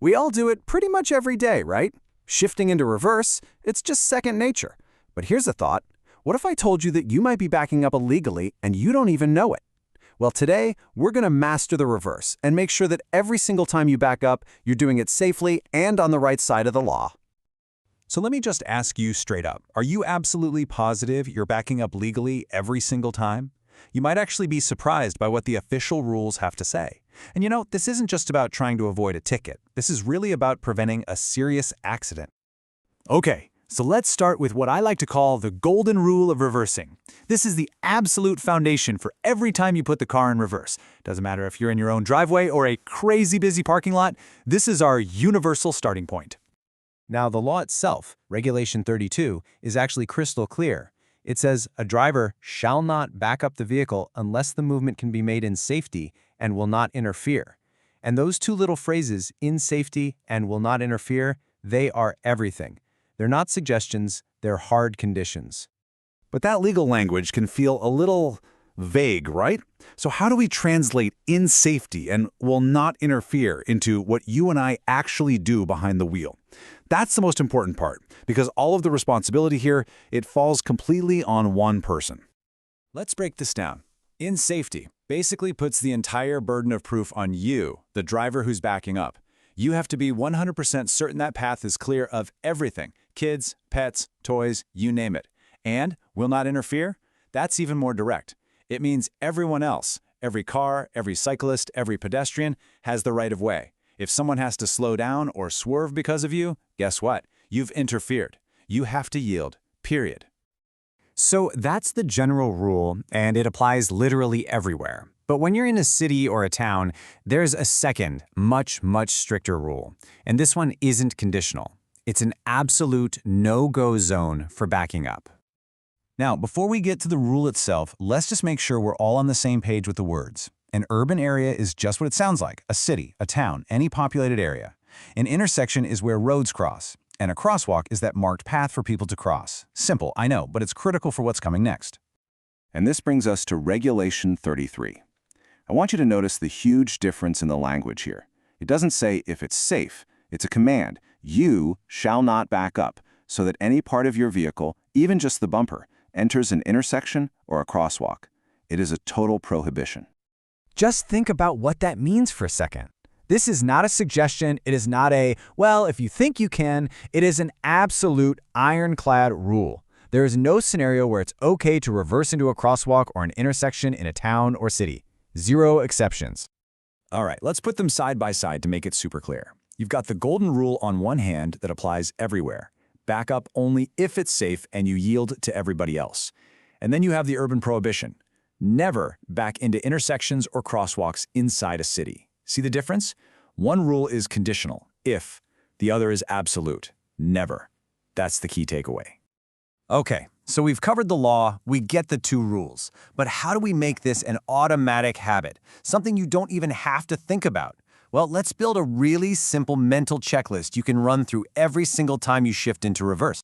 We all do it pretty much every day, right? Shifting into reverse, it's just second nature. But here's a thought. What if I told you that you might be backing up illegally and you don't even know it? Well, today, we're going to master the reverse and make sure that every single time you back up, you're doing it safely and on the right side of the law. So let me just ask you straight up, are you absolutely positive you're backing up legally every single time? You might actually be surprised by what the official rules have to say. And you know, this isn't just about trying to avoid a ticket. This is really about preventing a serious accident. Okay, so let's start with what I like to call the golden rule of reversing. This is the absolute foundation for every time you put the car in reverse. Doesn't matter if you're in your own driveway or a crazy busy parking lot, this is our universal starting point. Now, the law itself, Regulation 32, is actually crystal clear. It says a driver shall not back up the vehicle unless the movement can be made in safety and will not interfere. And those two little phrases, in safety and will not interfere, they are everything. They're not suggestions, they're hard conditions. But that legal language can feel a little vague, right? So how do we translate in safety and will not interfere into what you and I actually do behind the wheel? That's the most important part, because all of the responsibility here, it falls completely on one person. Let's break this down. In safety basically puts the entire burden of proof on you, the driver who's backing up. You have to be 100% certain that path is clear of everything, kids, pets, toys, you name it. And will not interfere? That's even more direct. It means everyone else, every car, every cyclist, every pedestrian, has the right of way. If someone has to slow down or swerve because of you, guess what? You've interfered. You have to yield, period. So that's the general rule, and it applies literally everywhere. But when you're in a city or a town, there's a second, much stricter rule. And this one isn't conditional. It's an absolute no-go zone for backing up. Now, before we get to the rule itself, let's just make sure we're all on the same page with the words. An urban area is just what it sounds like, a city, a town, any populated area. An intersection is where roads cross, and a crosswalk is that marked path for people to cross. Simple, I know, but it's critical for what's coming next. And this brings us to Regulation 33. I want you to notice the huge difference in the language here. It doesn't say if it's safe, it's a command. You shall not back up so that any part of your vehicle, even just the bumper, enters an intersection or a crosswalk. It is a total prohibition. Just think about what that means for a second. This is not a suggestion. It is not a, well, if you think you can. It is an absolute ironclad rule. There is no scenario where it's okay to reverse into a crosswalk or an intersection in a town or city. Zero exceptions. All right, let's put them side by side to make it super clear. You've got the golden rule on one hand that applies everywhere. Back up only if it's safe and you yield to everybody else. And then you have the urban prohibition. Never back into intersections or crosswalks inside a city. See the difference? One rule is conditional, if. The other is absolute, never. That's the key takeaway. Okay, so we've covered the law, we get the two rules. But how do we make this an automatic habit? Something you don't even have to think about? Well, let's build a really simple mental checklist you can run through every single time you shift into reverse.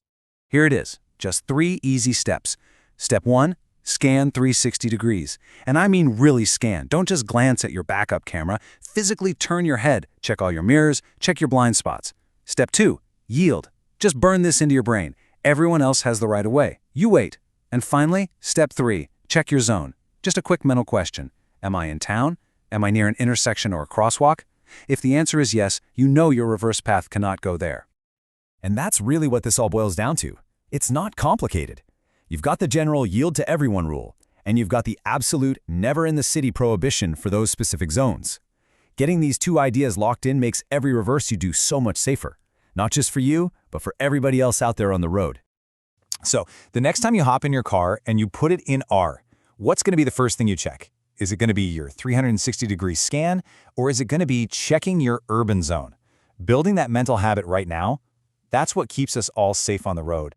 Here it is, just 3 easy steps. Step 1, scan 360 degrees. And I mean really scan. Don't just glance at your backup camera. Physically turn your head, check all your mirrors, check your blind spots. Step 2, yield. Just burn this into your brain. Everyone else has the right of way. You wait. And finally, step 3, check your zone. Just a quick mental question. Am I in town? Am I near an intersection or a crosswalk? If the answer is yes, you know your reverse path cannot go there. And that's really what this all boils down to. It's not complicated. You've got the general yield to everyone rule, and you've got the absolute never in the city prohibition for those specific zones. Getting these two ideas locked in makes every reverse you do so much safer. Not just for you, but for everybody else out there on the road. So, the next time you hop in your car and you put it in R, what's going to be the first thing you check? Is it going to be your 360-degree scan, or is it going to be checking your urban zone? Building that mental habit right now, that's what keeps us all safe on the road.